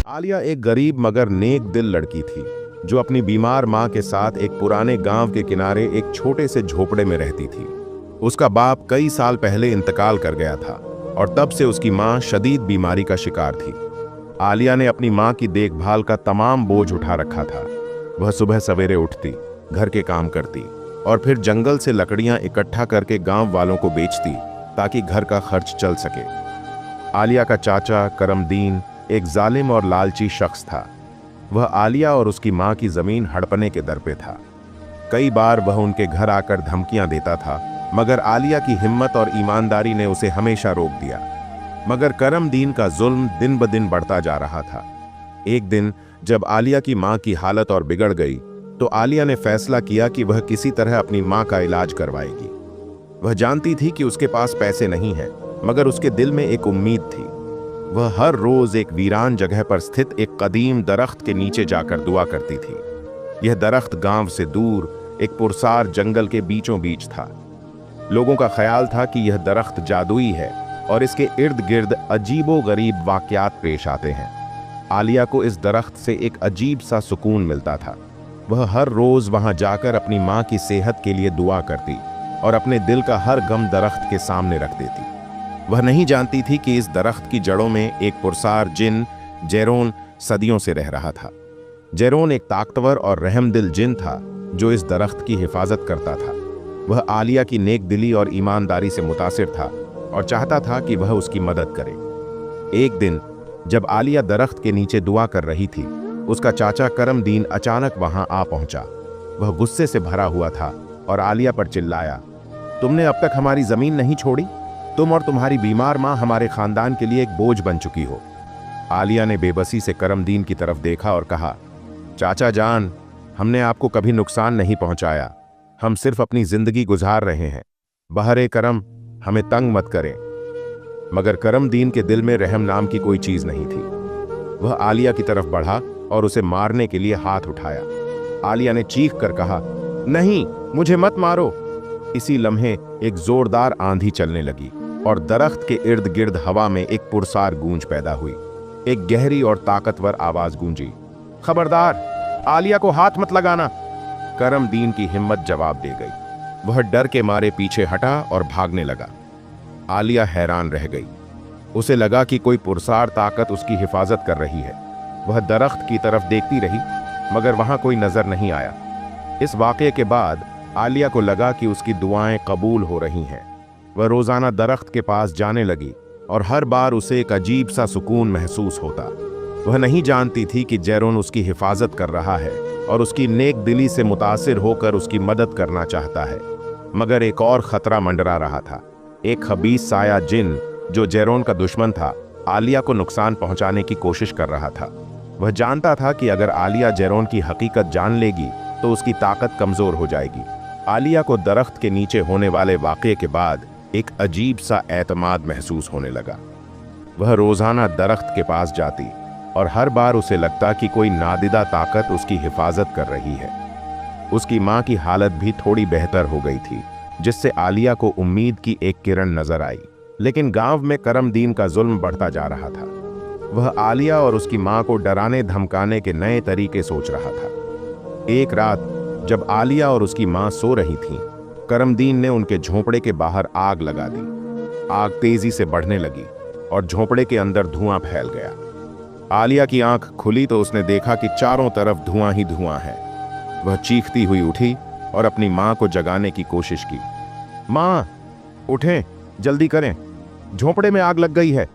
आलिया एक गरीब मगर नेक दिल लड़की थी जो अपनी बीमार माँ के साथ एक पुराने गांव के किनारे एक छोटे से झोपड़े में रहती थी। उसका बाप कई साल पहले इंतकाल कर गया था और तब से उसकी माँ शदीद बीमारी का शिकार थी। आलिया ने अपनी माँ की देखभाल का तमाम बोझ उठा रखा था। वह सुबह सवेरे उठती, घर के काम करती और फिर जंगल से लकड़ियां इकट्ठा करके गांव वालों को बेचती ताकि घर का खर्च चल सके। आलिया का चाचा करमदीन एक जालिम और लालची शख्स था। वह आलिया और उसकी माँ की जमीन हड़पने के दर पे था। कई बार वह उनके घर आकर धमकियां देता था, मगर आलिया की हिम्मत और ईमानदारी ने उसे हमेशा रोक दिया। मगर करमदीन का जुल्म दिन ब दिन बढ़ता जा रहा था। एक दिन जब आलिया की माँ की हालत और बिगड़ गई तो आलिया ने फैसला किया कि वह किसी तरह अपनी माँ का इलाज करवाएगी। वह जानती थी कि उसके पास पैसे नहीं हैं, मगर उसके दिल में एक उम्मीद थी। वह हर रोज एक वीरान जगह पर स्थित एक कदीम दरख्त के नीचे जाकर दुआ करती थी। यह दरख्त गांव से दूर एक पुरसार जंगल के बीचों बीच था। लोगों का ख्याल था कि यह दरख्त जादुई है और इसके इर्द गिर्द अजीबो गरीब वाकयात पेश आते हैं। आलिया को इस दरख्त से एक अजीब सा सुकून मिलता था। वह हर रोज वहां जाकर अपनी माँ की सेहत के लिए दुआ करती और अपने दिल का हर गम दरख्त के सामने रख देती। वह नहीं जानती थी कि इस दरख्त की जड़ों में एक पुरसार जिन जेरोन सदियों से रह रहा था। जेरोन एक ताकतवर और रहमदिल जिन था जो इस दरख्त की हिफाजत करता था। वह आलिया की नेक दिली और ईमानदारी से मुतासिर था और चाहता था कि वह उसकी मदद करे। एक दिन जब आलिया दरख्त के नीचे दुआ कर रही थी, उसका चाचा करमदीन अचानक वहां आ पहुंचा। वह गुस्से से भरा हुआ था और आलिया पर चिल्लाया, तुमने अब तक हमारी जमीन नहीं छोड़ी? तुम और तुम्हारी बीमार माँ हमारे खानदान के लिए एक बोझ बन चुकी हो। आलिया ने बेबसी से करमदीन की तरफ देखा और कहा, चाचा जान, हमने आपको कभी नुकसान नहीं पहुंचाया। हम सिर्फ अपनी जिंदगी गुजार रहे हैं। बहरे करम, हमें तंग मत करें। मगर करमदीन के दिल में रहम नाम की कोई चीज नहीं थी। वह आलिया की तरफ बढ़ा और उसे मारने के लिए हाथ उठाया। आलिया ने चीख कर कहा, नहीं, मुझे मत मारो। इसी लम्हे एक जोरदार आंधी चलने लगी और दरख्त के इर्द गिर्द हवा में एक पुरसार गूंज पैदा हुई। एक गहरी और ताकतवर आवाज गूंजी, खबरदार, आलिया को हाथ मत लगाना। करमदीन की हिम्मत जवाब दे गई। वह डर के मारे पीछे हटा और भागने लगा। आलिया हैरान रह गई। उसे लगा कि कोई पुरसार ताकत उसकी हिफाजत कर रही है। वह दरख्त की तरफ देखती रही, मगर वहां कोई नजर नहीं आया। इस वाकये के बाद आलिया को लगा कि उसकी दुआएं कबूल हो रही हैं। वह रोजाना दरख्त के पास जाने लगी और हर बार उसे एक अजीब सा सुकून महसूस होता। वह नहीं जानती थी कि जेरोन उसकी हिफाजत कर रहा है और उसकी नेक दिली से मुतासिर होकर उसकी मदद करना चाहता है। मगर एक और खतरा मंडरा रहा था। एक खबीस साया जिन जो जेरोन का दुश्मन था, आलिया को नुकसान पहुंचाने की कोशिश कर रहा था। वह जानता था कि अगर आलिया जेरोन की हकीकत जान लेगी तो उसकी ताकत कमजोर हो जाएगी। आलिया को दरख्त के नीचे होने वाले वाकये के बाद एक अजीब सा एतमाद महसूस होने लगा। वह रोजाना दरख्त के पास जाती और हर बार उसे लगता कि कोई नादिदा ताकत उसकी हिफाजत कर रही है। उसकी माँ की हालत भी थोड़ी बेहतर हो गई थी, जिससे आलिया को उम्मीद की एक किरण नजर आई। लेकिन गांव में करमदीन का जुल्म बढ़ता जा रहा था। वह आलिया और उसकी माँ को डराने धमकाने के नए तरीके सोच रहा था। एक रात जब आलिया और उसकी माँ सो रही थीं, करमदीन ने उनके झोंपड़े के बाहर आग लगा दी। आग तेजी से बढ़ने लगी और झोंपड़े के अंदर धुआं फैल गया। आलिया की आंख खुली तो उसने देखा कि चारों तरफ धुआं ही धुआं है। वह चीखती हुई उठी और अपनी माँ को जगाने की कोशिश की। माँ, उठें, जल्दी करें, झोंपड़े में आग लग गई है।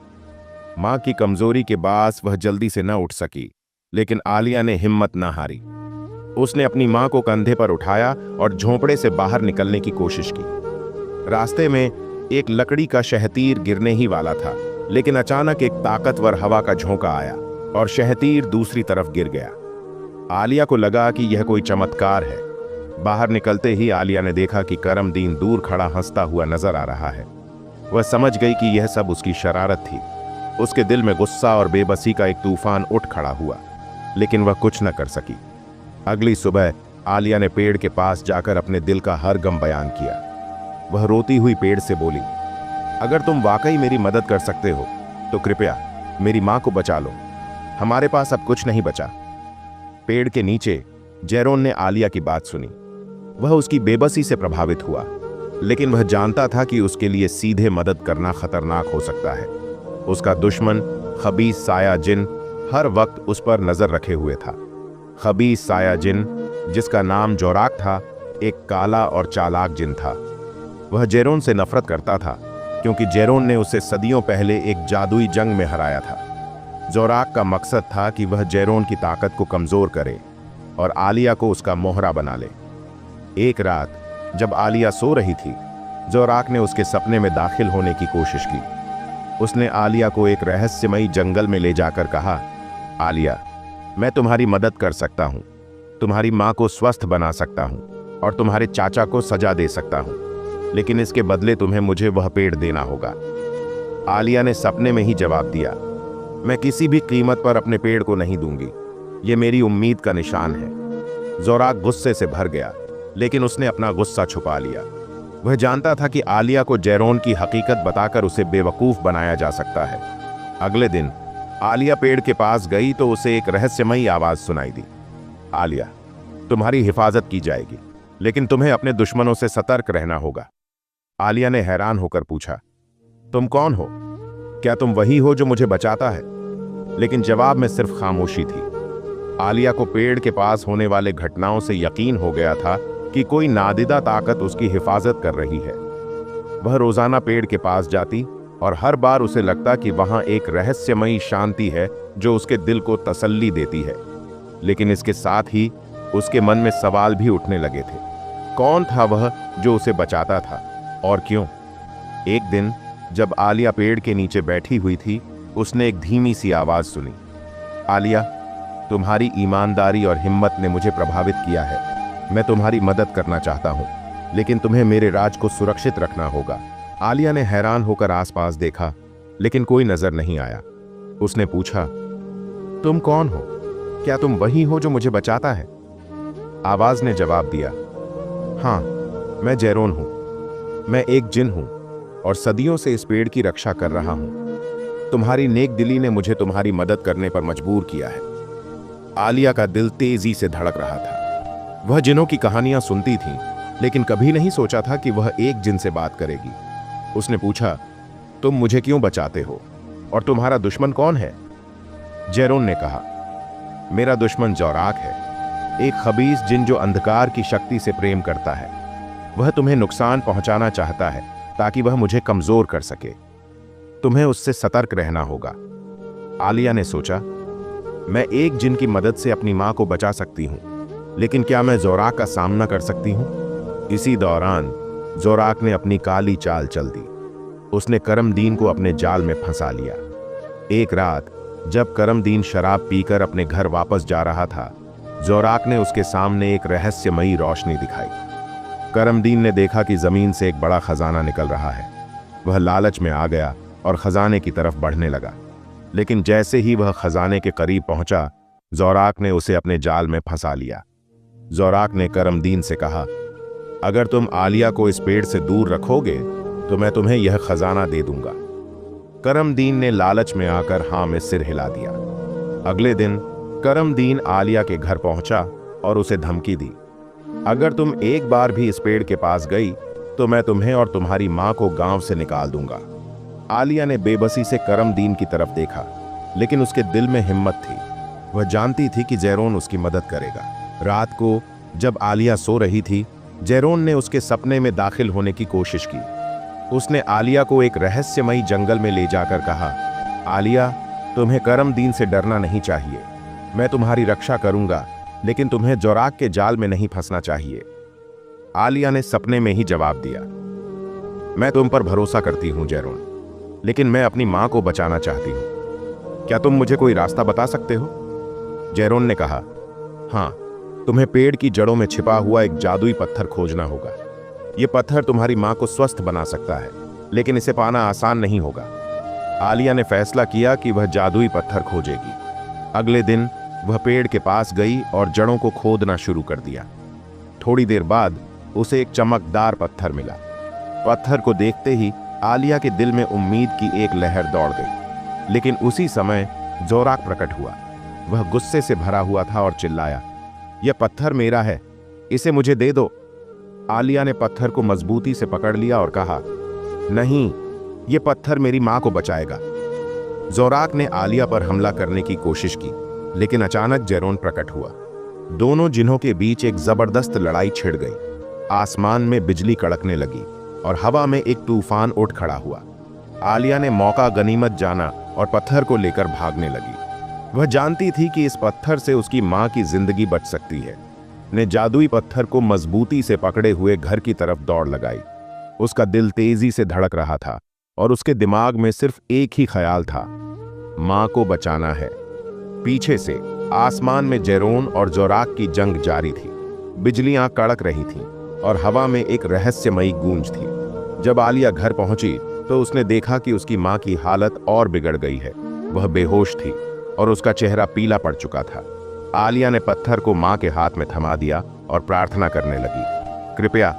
माँ की कमजोरी के बास वह जल्दी से न उठ सकी, लेकिन आलिया ने हिम्मत न हारी। उसने अपनी माँ को कंधे पर उठाया और झोंपड़े से बाहर निकलने की कोशिश की। रास्ते में एक लकड़ी का शहतीर गिरने ही वाला था, लेकिन अचानक एक ताकतवर हवा का झोंका आया और शहतीर दूसरी तरफ गिर गया। आलिया को लगा कि यह कोई चमत्कार है। बाहर निकलते ही आलिया ने देखा कि करमदीन दूर खड़ा हंसता हुआ नजर आ रहा है। वह समझ गई कि यह सब उसकी शरारत थी। उसके दिल में गुस्सा और बेबसी का एक तूफान उठ खड़ा हुआ, लेकिन वह कुछ न कर सकी। अगली सुबह आलिया ने पेड़ के पास जाकर अपने दिल का हर गम बयान किया। वह रोती हुई पेड़ से बोली, अगर तुम वाकई मेरी मदद कर सकते हो तो कृपया मेरी माँ को बचा लो। हमारे पास अब कुछ नहीं बचा। पेड़ के नीचे जेरोन ने आलिया की बात सुनी। वह उसकी बेबसी से प्रभावित हुआ, लेकिन वह जानता था कि उसके लिए सीधे मदद करना खतरनाक हो सकता है। उसका दुश्मन खबीस साया जिन हर वक्त उस पर नजर रखे हुए था। खबीस साया जिन, जिसका नाम जोराक था, एक काला और चालाक जिन था। वह जेरोन से नफरत करता था क्योंकि जेरोन ने उसे सदियों पहले एक जादुई जंग में हराया था। जोराक का मकसद था कि वह जेरोन की ताकत को कमजोर करे और आलिया को उसका मोहरा बना ले। एक रात जब आलिया सो रही थी, जोराक ने उसके सपने में दाखिल होने की कोशिश की। उसने आलिया को एक रहस्यमयी जंगल में ले जाकर कहा, आलिया, मैं तुम्हारी मदद कर सकता हूं, तुम्हारी मां को स्वस्थ बना सकता हूं और तुम्हारे चाचा को सजा दे सकता हूं, लेकिन इसके बदले तुम्हें मुझे वह पेड़ देना होगा। आलिया ने सपने में ही जवाब दिया, मैं किसी भी कीमत पर अपने पेड़ को नहीं दूंगी, ये मेरी उम्मीद का निशान है। जोराक गुस्से से भर गया, लेकिन उसने अपना गुस्सा छुपा लिया। वह जानता था कि आलिया को जेरोन की हकीकत बताकर उसे बेवकूफ बनाया जा सकता है। अगले दिन आलिया पेड़ के पास गई तो उसे एक रहस्यमयी आवाज सुनाई दी, आलिया, तुम्हारी हिफाजत की जाएगी, लेकिन तुम्हें अपने दुश्मनों से सतर्क रहना होगा। आलिया ने हैरान होकर पूछा, तुम कौन हो? क्या तुम वही हो जो मुझे बचाता है? लेकिन जवाब में सिर्फ खामोशी थी। आलिया को पेड़ के पास होने वाले घटनाओं से यकीन हो गया था कि कोई नादिदा ताकत उसकी हिफाजत कर रही है। वह रोजाना पेड़ के पास जाती और हर बार उसे लगता कि वहां एक रहस्यमयी शांति है जो उसके दिल को तसल्ली देती है। लेकिन इसके साथ ही उसके मन में सवाल भी उठने लगे थे। कौन था वह जो उसे बचाता था और क्यों? एक दिन जब आलिया पेड़ के नीचे बैठी हुई थी, उसने एक धीमी सी आवाज सुनी, आलिया, तुम्हारी ईमानदारी और हिम्मत ने मुझे प्रभावित किया है। मैं तुम्हारी मदद करना चाहता हूं, लेकिन तुम्हें मेरे राज को सुरक्षित रखना होगा। आलिया ने हैरान होकर आसपास देखा, लेकिन कोई नजर नहीं आया। उसने पूछा, तुम कौन हो? क्या तुम वही हो जो मुझे बचाता है? आवाज ने जवाब दिया, हाँ, मैं जेरोन हूं। मैं एक जिन हूं और सदियों से इस पेड़ की रक्षा कर रहा हूं। तुम्हारी नेक दिली ने मुझे तुम्हारी मदद करने पर मजबूर किया है। आलिया का दिल तेजी से धड़क रहा था। वह जिनों की कहानियां सुनती थी, लेकिन कभी नहीं सोचा था कि वह एक जिन से बात करेगी। उसने पूछा, तुम मुझे क्यों बचाते हो और तुम्हारा दुश्मन कौन है? जेरोन ने कहा, मेरा दुश्मन जोराक है, एक खबीस जिन जो अंधकार की शक्ति से प्रेम करता है। वह तुम्हें नुकसान पहुंचाना चाहता है ताकि वह मुझे कमजोर कर सके। तुम्हें उससे सतर्क रहना होगा। आलिया ने सोचा, मैं एक जिन की मदद से अपनी मां को बचा सकती हूं, लेकिन क्या मैं जोराक का सामना कर सकती हूं? इसी दौरान जोराक ने अपनी काली चाल चल दी। उसने करमदीन को अपने जाल में फंसा लिया। एक रात जब करमदीन शराब पीकर अपने घर वापस जा रहा था, जोराक ने उसके सामने एक रहस्यमयी रोशनी दिखाई। करमदीन ने देखा कि जमीन से एक बड़ा खजाना निकल रहा है। वह लालच में आ गया और खजाने की तरफ बढ़ने लगा, लेकिन जैसे ही वह खजाने के करीब पहुंचा, जोराक ने उसे अपने जाल में फंसा लिया। जोराक ने करमदीन से कहा, अगर तुम आलिया को इस पेड़ से दूर रखोगे तो मैं तुम्हें यह खजाना दे दूंगा। करमदीन ने लालच में आकर हाँ में सिर हिला दिया। अगले दिन करमदीन आलिया के घर पहुंचा और उसे धमकी दी, अगर तुम एक बार भी इस पेड़ के पास गई तो मैं तुम्हें और तुम्हारी मां को गांव से निकाल दूंगा। आलिया ने बेबसी से करमदीन की तरफ देखा, लेकिन उसके दिल में हिम्मत थी। वह जानती थी कि जेरोन उसकी मदद करेगा। रात को जब आलिया सो रही थी, जेरोन ने उसके सपने में दाखिल होने की कोशिश की। उसने आलिया को एक रहस्यमयी जंगल में ले जाकर कहा, आलिया, तुम्हें करमदीन से डरना नहीं चाहिए। मैं तुम्हारी रक्षा करूंगा, लेकिन तुम्हें जोराक के जाल में नहीं फंसना चाहिए। आलिया ने सपने में ही जवाब दिया, मैं तुम पर भरोसा करती हूं जेरोन, लेकिन मैं अपनी मां को बचाना चाहती हूं। क्या तुम मुझे कोई रास्ता बता सकते हो? जेरोन ने कहा, हाँ, तुम्हें पेड़ की जड़ों में छिपा हुआ एक जादुई पत्थर खोजना होगा। यह पत्थर तुम्हारी मां को स्वस्थ बना सकता है, लेकिन इसे पाना आसान नहीं होगा। आलिया ने फैसला किया कि वह जादुई पत्थर खोजेगी। अगले दिन वह पेड़ के पास गई और जड़ों को खोदना शुरू कर दिया। थोड़ी देर बाद उसे एक चमकदार पत्थर मिला। पत्थर को देखते ही आलिया के दिल में उम्मीद की एक लहर दौड़ गई। लेकिन उसी समय जोराक प्रकट हुआ। वह गुस्से से भरा हुआ था और चिल्लाया, यह पत्थर मेरा है, इसे मुझे दे दो। आलिया ने पत्थर को मजबूती से पकड़ लिया और कहा, नहीं, यह पत्थर मेरी मां को बचाएगा। जोराक ने आलिया पर हमला करने की कोशिश की, लेकिन अचानक जेरोन प्रकट हुआ। दोनों जिन्हों के बीच एक जबरदस्त लड़ाई छिड़ गई। आसमान में बिजली कड़कने लगी और हवा में एक तूफान उठ खड़ा हुआ। आलिया ने मौका गनीमत जाना और पत्थर को लेकर भागने लगी। वह जानती थी कि इस पत्थर से उसकी मां की जिंदगी बच सकती है। ने जादुई पत्थर को मजबूती से पकड़े हुए घर की तरफ दौड़ लगाई। उसका दिल तेजी से धड़क रहा था और उसके दिमाग में सिर्फ एक ही ख्याल था, मां को बचाना है। पीछे से आसमान में जेरोन और जोराक की जंग जारी थी। बिजलियां कड़क रही थीं और हवा में एक रहस्यमयी गूंज थी। जब आलिया घर पहुंची तो उसने देखा कि उसकी मां की हालत और बिगड़ गई है। वह बेहोश थी और उसका चेहरा पीला पड़ चुका था। आलिया ने पत्थर को मां के हाथ में थमा दिया और प्रार्थना करने लगी, कृपया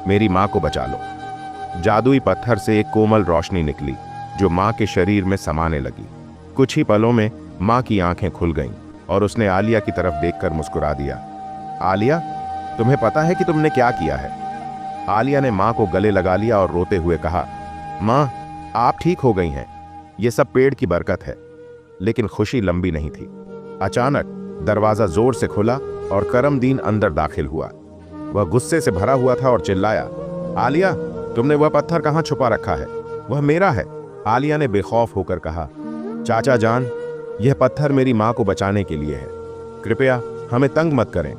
मेरी मां को बचा लो। जादुई पत्थर से एक कोमल रोशनी निकली जो मां के शरीर में समाने लगी। कुछ ही पलों में मां की आंखें खुल गईं और उसने आलिया की तरफ देखकर मुस्कुरा दिया। आलिया, तुम्हें पता है कि तुमने क्या किया है? आलिया ने मां को गले लगा लिया और रोते हुए कहा, मां, आप ठीक हो गई हैं। यह सब पेड़ की बरकत है। लेकिन खुशी लंबी नहीं थी। अचानक दरवाजा जोर से खुला और करमदीन अंदर दाखिल हुआ। वह गुस्से से भरा हुआ था और चिल्लाया, आलिया, तुमने वह पत्थर कहां छुपा रखा है? वह मेरा है। आलिया ने बेखौफ होकर कहा, चाचा जान, यह पत्थर मेरी मां को बचाने के लिए है। कृपया हमें तंग मत करें।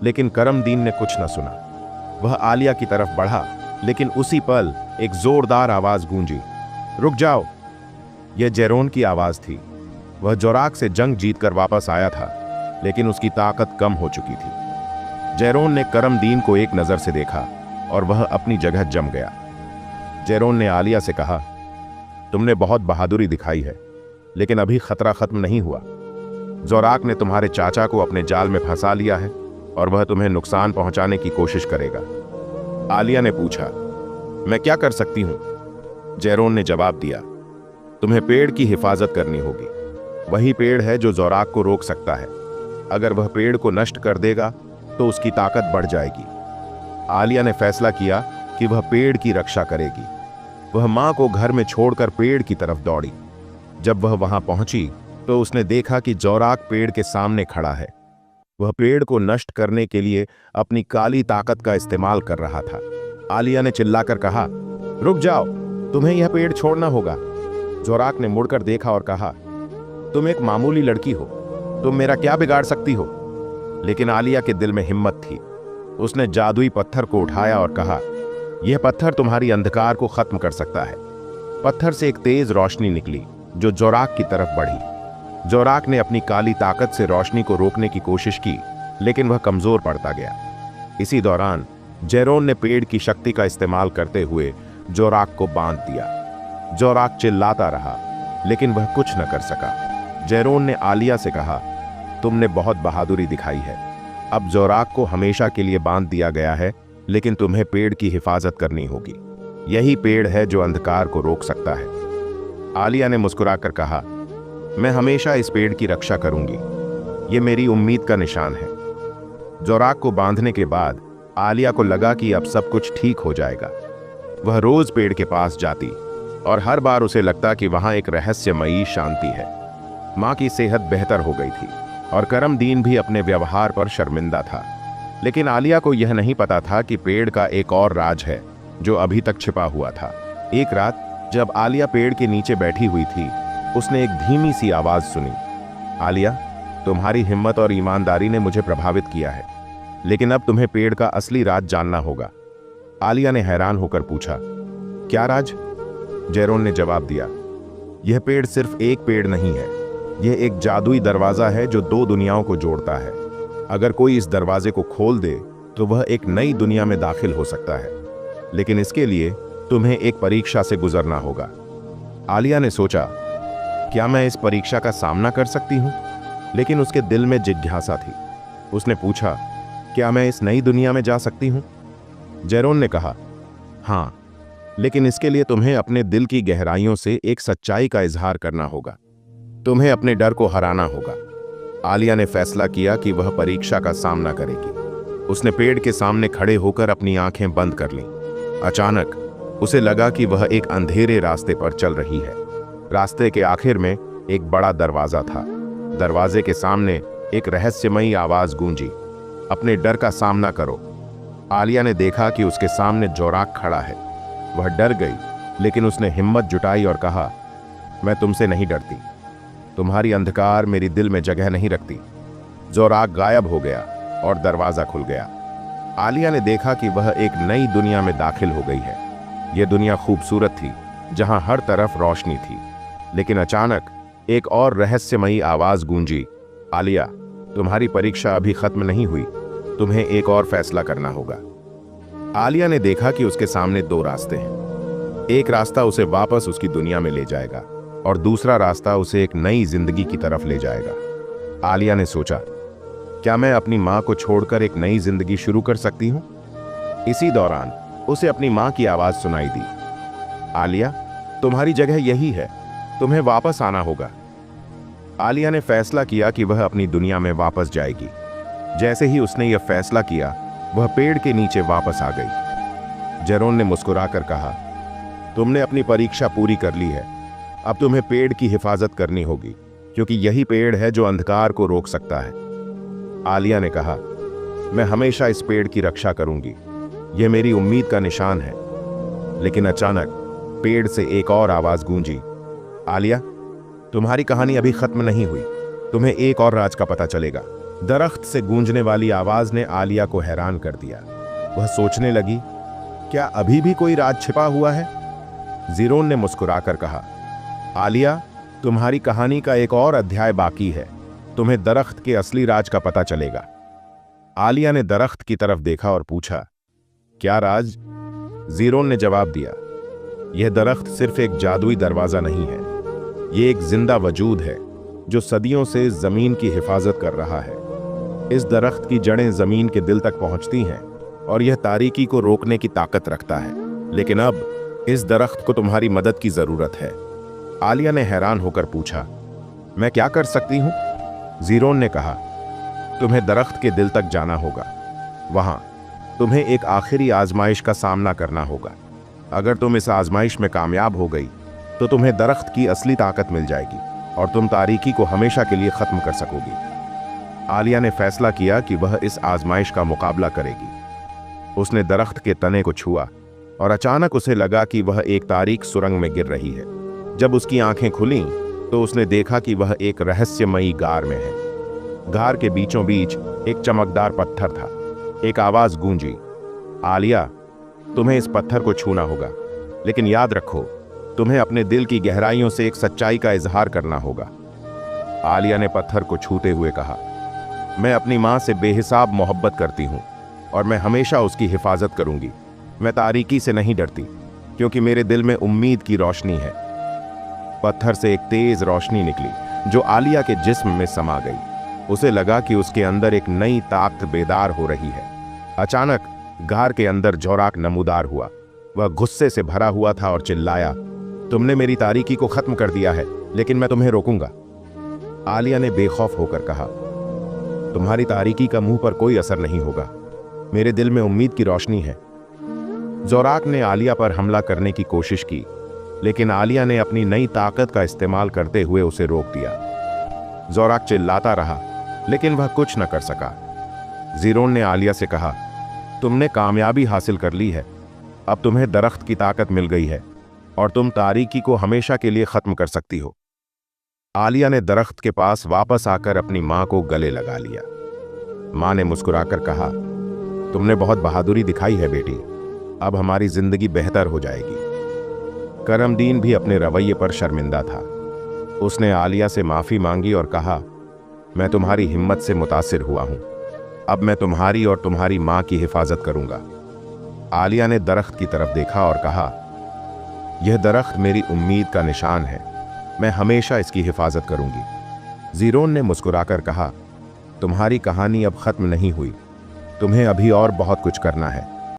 लेकिन करमदीन ने कुछ न सुना। वह आलिया की तरफ बढ़ा, लेकिन उसी पल एक जोरदार आवाज गूंजी, रुक जाओ। यह जेरोन की आवाज थी। वह जोराक से जंग जीतकर वापस आया था, लेकिन उसकी ताकत कम हो चुकी थी। जेरोन ने करमदीन को एक नजर से देखा और वह अपनी जगह जम गया। जेरोन ने आलिया से कहा, तुमने बहुत बहादुरी दिखाई है, लेकिन अभी खतरा खत्म नहीं हुआ। जोराक ने तुम्हारे चाचा को अपने जाल में फंसा लिया है और वह तुम्हें नुकसान पहुंचाने की कोशिश करेगा। आलिया ने पूछा, मैं क्या कर सकती हूं? जेरोन ने जवाब दिया, तुम्हें पेड़ की हिफाजत करनी होगी। वही पेड़ है जो जोराक को रोक सकता है। अगर वह पेड़ को नष्ट कर देगा तो उसकी ताकत बढ़ जाएगी। आलिया ने फैसला किया कि वह पेड़ की रक्षा करेगी। वह मां को घर में छोड़कर पेड़ की तरफ दौड़ी। जब वह वहां पहुंची तो उसने देखा कि जोराक पेड़ के सामने खड़ा है। वह पेड़ को नष्ट करने के लिए अपनी काली ताकत का इस्तेमाल कर रहा था। आलिया ने चिल्लाकर कहा, रुक जाओ, तुम्हें यह पेड़ छोड़ना होगा। जोराक ने मुड़कर देखा और कहा, तुम एक मामूली लड़की हो, तुम मेरा क्या बिगाड़ सकती हो? लेकिन आलिया के दिल में हिम्मत थी। उसने जादुई पत्थर को उठाया और कहा, यह पत्थर तुम्हारी अंधकार को खत्म कर सकता है। पत्थर से एक तेज रोशनी निकली जो जोराक की तरफ बढ़ी। जोराक ने अपनी काली ताकत से रोशनी को रोकने की कोशिश की, लेकिन वह कमजोर पड़ता गया। इसी दौरान जेरोन ने पेड़ की शक्ति का इस्तेमाल करते हुए जोराक को बांध दिया। जोराक चिल्लाता रहा, लेकिन वह कुछ न कर सका। जेरोन ने आलिया से कहा, तुमने बहुत बहादुरी दिखाई है। अब जोराक को हमेशा के लिए बांध दिया गया है, लेकिन तुम्हें पेड़ की हिफाजत करनी होगी। यही पेड़ है जो अंधकार को रोक सकता है। आलिया ने मुस्कुराकर कहा, मैं हमेशा इस पेड़ की रक्षा करूंगी। यह मेरी उम्मीद का निशान है। जोराक को बांधने के बाद आलिया को लगा कि अब सब कुछ ठीक हो जाएगा। वह रोज पेड़ के पास जाती और हर बार उसे लगता कि वहां एक रहस्यमयी शांति है। मां की सेहत बेहतर हो गई थी और करमदीन भी अपने व्यवहार पर शर्मिंदा था। लेकिन आलिया को यह नहीं पता था कि पेड़ का एक और राज है जो अभी तक छिपा हुआ था। एक रात जब आलिया पेड़ के नीचे बैठी हुई थी, उसने एक धीमी सी आवाज सुनी, आलिया, तुम्हारी हिम्मत और ईमानदारी ने मुझे प्रभावित किया है, लेकिन अब तुम्हें पेड़ का असली राज जानना होगा। आलिया ने हैरान होकर पूछा, क्या राज? जेरोन ने जवाब दिया, यह पेड़ सिर्फ एक पेड़ नहीं है, यह एक जादुई दरवाजा है जो दो दुनियाओं को जोड़ता है। अगर कोई इस दरवाजे को खोल दे तो वह एक नई दुनिया में दाखिल हो सकता है, लेकिन इसके लिए तुम्हें एक परीक्षा से गुजरना होगा। आलिया ने सोचा, क्या मैं इस परीक्षा का सामना कर सकती हूं? लेकिन उसके दिल में जिज्ञासा थी। उसने पूछा, क्या मैं इस नई दुनिया में जा सकती हूं? जेरोन ने कहा, हां, लेकिन इसके लिए तुम्हें अपने दिल की गहराइयों से एक सच्चाई का इजहार करना होगा। तुम्हें अपने डर को हराना होगा। आलिया ने फैसला किया कि वह परीक्षा का सामना करेगी। उसने पेड़ के सामने खड़े होकर अपनी आंखें बंद कर लीं। अचानक उसे लगा कि वह एक अंधेरे रास्ते पर चल रही है। रास्ते के आखिर में एक बड़ा दरवाजा था। दरवाजे के सामने एक रहस्यमयी आवाज गूंजी, अपने डर का सामना करो। आलिया ने देखा कि उसके सामने जोराक खड़ा है। वह डर गई, लेकिन उसने हिम्मत जुटाई और कहा, मैं तुमसे नहीं डरती। तुम्हारी अंधकार मेरी दिल में जगह नहीं रखती। जोराक गायब हो गया और दरवाजा खुल गया। आलिया ने देखा कि वह एक नई दुनिया में दाखिल हो गई है। यह दुनिया खूबसूरत थी, जहां हर तरफ रोशनी थी। लेकिन अचानक एक और रहस्यमयी आवाज गूंजी, आलिया, तुम्हारी परीक्षा अभी खत्म नहीं हुई। तुम्हें एक और फैसला करना होगा। आलिया ने देखा कि उसके सामने दो रास्ते हैं। एक रास्ता उसे वापस उसकी दुनिया में ले जाएगा और दूसरा रास्ता उसे एक नई जिंदगी की तरफ ले जाएगा। आलिया ने सोचा, क्या मैं अपनी मां को छोड़कर एक नई जिंदगी शुरू कर सकती हूं? इसी दौरान उसे अपनी मां की आवाज सुनाई दी, आलिया, तुम्हारी जगह यही है, तुम्हें वापस आना होगा। आलिया ने फैसला किया कि वह अपनी दुनिया में वापस जाएगी। जैसे ही उसने यह फैसला किया, वह पेड़ के नीचे वापस आ गई। जेरोन ने मुस्कुराकर कहा, तुमने अपनी परीक्षा पूरी कर ली है। अब तुम्हें पेड़ की हिफाजत करनी होगी, क्योंकि यही पेड़ है जो अंधकार को रोक सकता है। आलिया ने कहा, मैं हमेशा इस पेड़ की रक्षा करूंगी। यह मेरी उम्मीद का निशान है। लेकिन अचानक पेड़ से एक और आवाज गूंजी, आलिया, तुम्हारी कहानी अभी खत्म नहीं हुई। तुम्हें एक और राज का पता चलेगा। दरख्त से गूंजने वाली आवाज ने आलिया को हैरान कर दिया। वह सोचने लगी, क्या अभी भी कोई राज छिपा हुआ है? जीरोन ने मुस्कुराकर कहा, आलिया, तुम्हारी कहानी का एक और अध्याय बाकी है। तुम्हें दरख्त के असली राज का पता चलेगा। आलिया ने दरख्त की तरफ देखा और पूछा, क्या राज? जीरोन ने जवाब दिया, यह दरख्त सिर्फ एक जादुई दरवाजा नहीं है। यह एक जिंदा वजूद है जो सदियों से जमीन की हिफाजत कर रहा है। इस दरख्त की जड़ें जमीन के दिल तक पहुंचती हैं और यह तारीकी को रोकने की ताकत रखता है। लेकिन अब इस दरख्त को तुम्हारी मदद की जरूरत है। आलिया ने हैरान होकर पूछा, मैं क्या कर सकती हूं? जीरोन ने कहा, तुम्हें दरख्त के दिल तक जाना होगा। वहां तुम्हें एक आखिरी आजमाइश का सामना करना होगा। अगर तुम इस आजमाइश में कामयाब हो गई तो तुम्हें दरख्त की असली ताकत मिल जाएगी और तुम तारीकी को हमेशा के लिए खत्म कर सकोगी। आलिया ने फैसला किया कि वह इस आजमाइश का मुकाबला करेगी। उसने दरख्त के तने को छुआ और अचानक उसे लगा कि वह एक तारीक सुरंग में गिर रही है। जब उसकी आंखें खुलीं तो उसने देखा कि वह एक रहस्यमयी गार में है। गार के बीचों बीच एक चमकदार पत्थर था। एक आवाज गूंजी, आलिया, तुम्हें इस पत्थर को छूना होगा, लेकिन याद रखो, तुम्हें अपने दिल की गहराइयों से एक सच्चाई का इजहार करना होगा। आलिया ने पत्थर को छूते हुए कहा, मैं अपनी मां से बेहिसाब मोहब्बत करती हूं और मैं हमेशा उसकी हिफाजत करूंगी। मैं तारीकी से नहीं डरती, क्योंकि मेरे दिल में उम्मीद की रोशनी है। पत्थर से एक तेज रोशनी निकली जो आलिया के जिस्म में समा गई। उसे लगा कि उसके अंदर एक नई ताकत बेदार हो रही है। अचानक गार के अंदर जोराक नमूदार हुआ। वह गुस्से से भरा हुआ था और चिल्लाया, तुमने मेरी तारीकी को खत्म कर दिया है, लेकिन मैं तुम्हें रोकूंगा। आलिया ने बेखौफ होकर कहा, तुम्हारी तारीकी का मुंह पर कोई असर नहीं होगा। मेरे दिल में उम्मीद की रोशनी है। जोराक ने आलिया पर हमला करने की कोशिश की, लेकिन आलिया ने अपनी नई ताकत का इस्तेमाल करते हुए उसे रोक दिया। जोराक चिल्लाता रहा, लेकिन वह कुछ न कर सका। जीरोन ने आलिया से कहा, तुमने कामयाबी हासिल कर ली है। अब तुम्हें दरख्त की ताकत मिल गई है और तुम तारीकी को हमेशा के लिए खत्म कर सकती हो। आलिया ने दरख्त के पास वापस आकर अपनी मां को गले लगा लिया। मां ने मुस्कुराकर कहा, तुमने बहुत बहादुरी दिखाई है बेटी। अब हमारी जिंदगी बेहतर हो जाएगी। करमदीन भी अपने रवैये पर शर्मिंदा था। उसने आलिया से माफी मांगी और कहा, मैं तुम्हारी हिम्मत से मुतासिर हुआ हूं। अब मैं तुम्हारी और तुम्हारी मां की हिफाजत करूंगा। आलिया ने दरख्त की तरफ देखा और कहा, यह दरख्त मेरी उम्मीद का निशान है। मैं हमेशा इसकी हिफाजत करूंगी। जीरोन ने मुस्कुराकर कहा, तुम्हारी कहानी अब खत्म नहीं हुई। तुम्हें अभी और बहुत कुछ करना है।